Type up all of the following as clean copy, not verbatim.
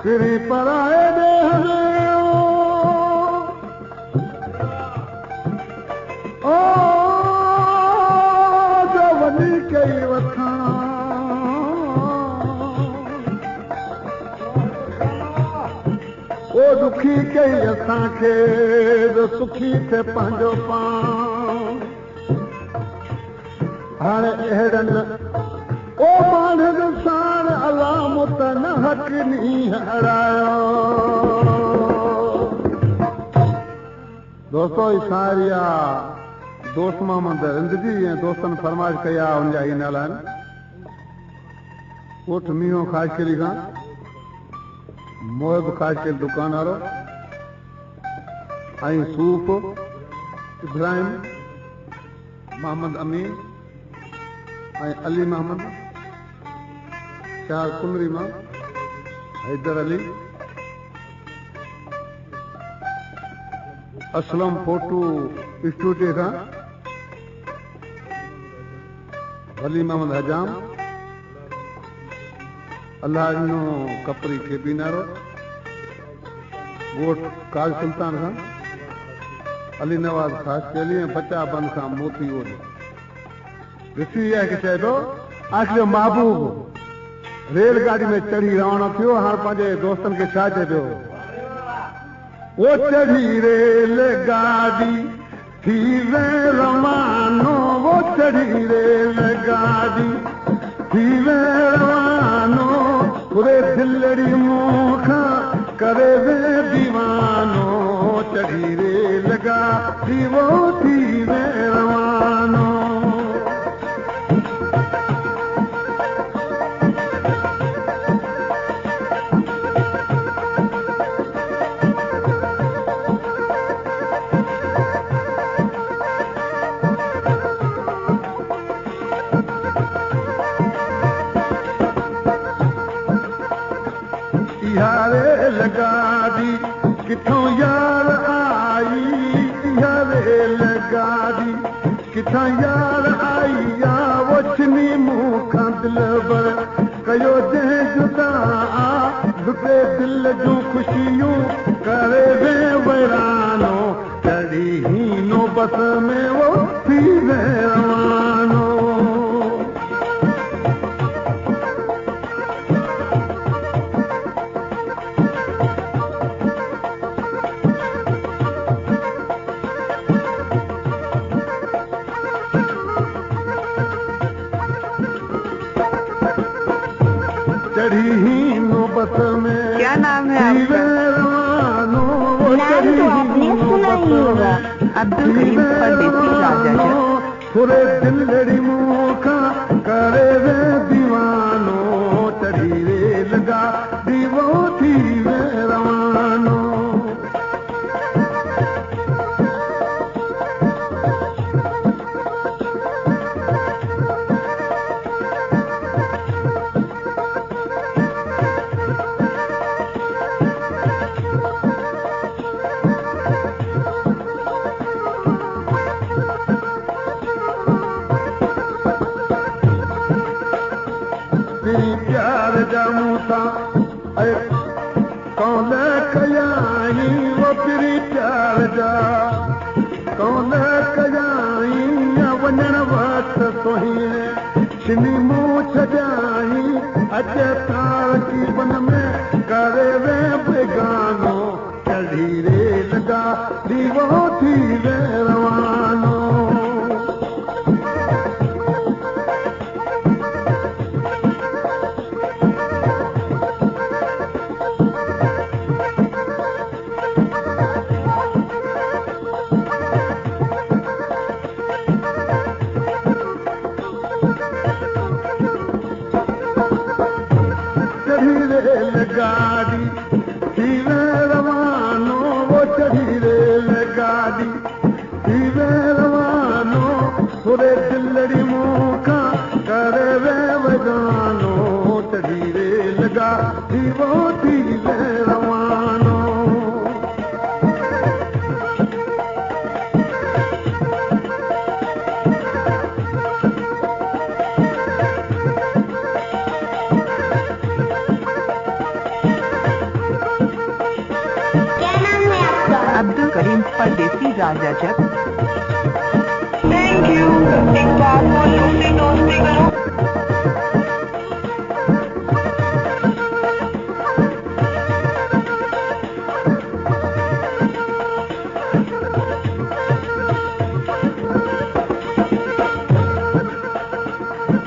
किरी पराए दे ओ जो वॾी कई वठां ओ दुखी कई असांखे जो सुखी थे पंहिंजो पाण हाणे अहिड़नि ओ माण्हुनि साण अलामत न हक़ नी हरायो दोस्तो इशारिया दोस्त मोहम्मद रिंदजी ऐं दोस्तनि फरमाइश कई आहे हुनजा ई नाला आहिनि कोठ मीहो ख़ासकरी खां मोहब ख़ासकरी दुकान वारो ऐं सूफ़ इब्राहिम मोहम्मद अमीन ऐं अली मोहम्मद चार कुमरी मां हैदर अली असलम फोटू स्टूडियो खां वली मोहम्मद हजाम अल्लाह ॾिनो कपरी खे बीनारो ॻोठ काज सुल्तान खां अली नवाज़ ख़ासि अली ऐं बचा बंद खां मोती ओॾे ॾिसी आहे की चए थो आखिर महबूब रेलगाड़ी में चढ़ी रवानो थियो हाणे पंहिंजे दोस्तनि खे छा चए पियो वो चढ़ी रेलगाड़ी थी वे रवानो वो चढ़ी रेलगाड़ी थी वे रवानो पूरे दिलड़ी मुखा करे वे दीवानो चढ़ी रेलगाड़ी वो थी वे रवानो रेलगाड़ी किथों यार आई रेलगाड़ी किथां यार आई या वो छनी मूंखां दिल भर कयो जंहिं जुदा दुखे दिल जूं ख़ुशियूं करे वे वैरानो चढ़ी ही नौबत में वो थी वे रवानो चढ़ी ही नौबत में क्या नाम है आपका? नाम तो आपने सुना ही होगा, अब्दुल करीम परदेसी राजा। पूरे दिलड़ी मुखा करे वे दीवानो चढ़ी रेलगाड़ी वो थी वे रवानो प्यार जामूसा कौन कयाई वो तेरी प्यार जा कौन कयाई वञण वक्त सोहीए छिनी मुंह छॾाई अज तारकी बन में करे वे बेगानो चढ़ी रेलगाड़ी वो थी वे रवानो रेलगाड़ी थी वे रवानो वो चढ़ी रेलगाड़ी थी वे रवानो पूरे दिलड़ी मुखा करे वे वजानो चढ़ी रेलगाड़ी वो थी रवानो अब्दुल करीम परदेसी राजा जग। Thank U. एक बात बोलो, दोस्ती करो।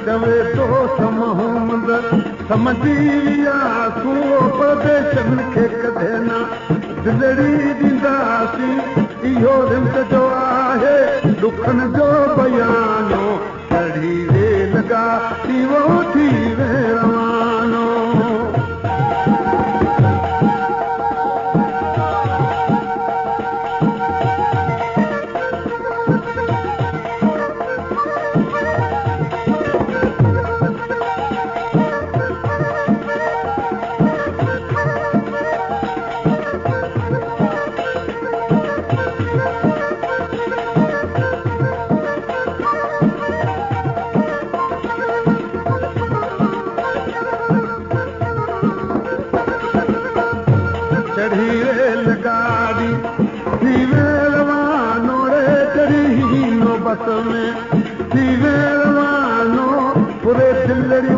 चवे तो समहूमद समझी लिया सो परदेशन खे कदे ना दिलड़ी ॾींदासीं इहो रिंद जो आहे दुखन जो बयानो चढ़ी रेल गाॾी वो थी रवानो चढ़ी रेल गाड़ी थी रवानो रे चढ़ी नो बस में थी रवानो पूरे दिलड़ी